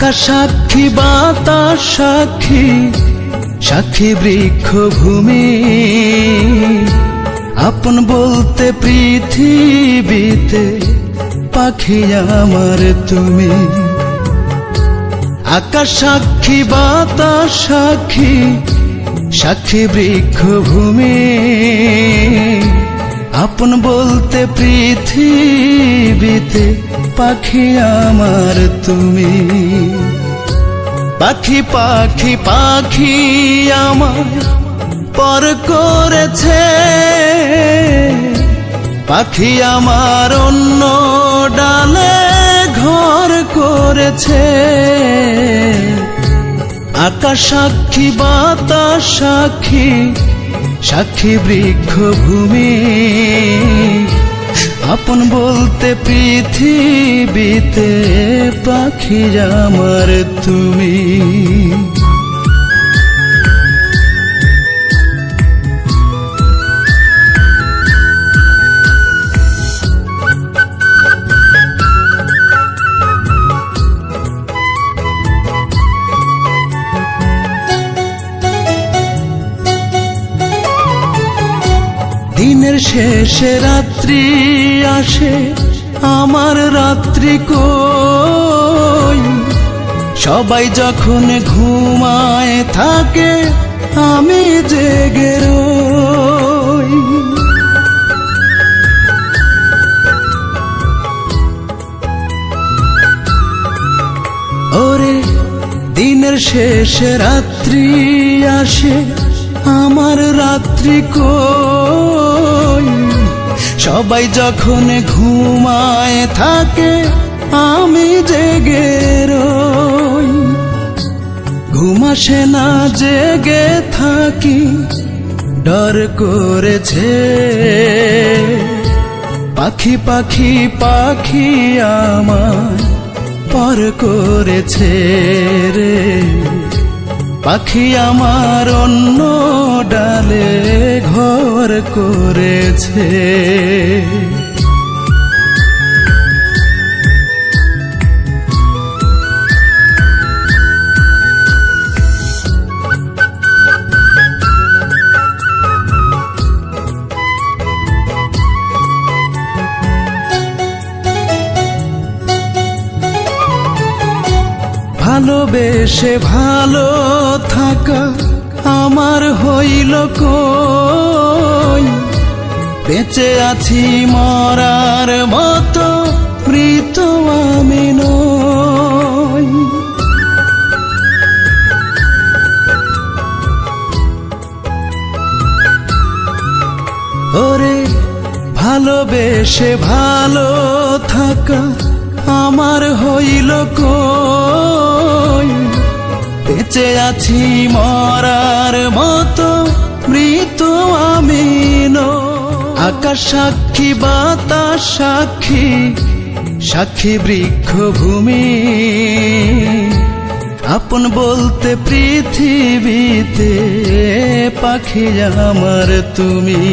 আকাশ সাক্ষী, বাতাস সাক্ষী, সাক্ষী বৃক্ষ ভূমি, আপন বলতে পৃথিবীতে পাখি আমার তুমি। আকাশ সাক্ষী, বাতাস সাক্ষী, সাক্ষী বৃক্ষ ভূমি, আপন বলতে পৃথিবীতে পাখি আমার তুমি। পাখি পাখি পাখি আমার পর করেছে, পাখি আমার অন্য ডালে ঘর করেছে। আকাশ সাক্ষী, বাতাস সাক্ষী, সাক্ষী বৃক্ষ ভূমি, আপন বলতে পৃথিবীতে পাখি আমার তুমি। দিনের শেষে রাত্রি আসে, আমার রাত্রি কই, সবাই যখন ঘুমায় থাকে আমি জেগে রই। ওরে দিনের শেষে রাত্রি আসে, আমার রাত্রি কই, সবাই যখন ঘুমায় থাকে আমি জেগে রই। ঘুম আসে না জেগে থাকি, ডর করেছে পাখি পাখি পাখি আমার পর করেছে রে। পাখি আমার অন্য ডালে ঘর করেছে। ভালোবেসে ভালো থাকা আমার হইল কই, বেঁচে আছি মরার মতো মৃত আমি নই। ওরে ভালোবেসে ভালো থাকা আমার হইল কই, বেঁচে আছি মরার মতো মৃত আমি নই। আকাশ সাক্ষী, বাতাস সাক্ষী, সাক্ষী বৃক্ষ ভূমি, আপন বলতে পৃথিবীতে পাখি আমার তুমি।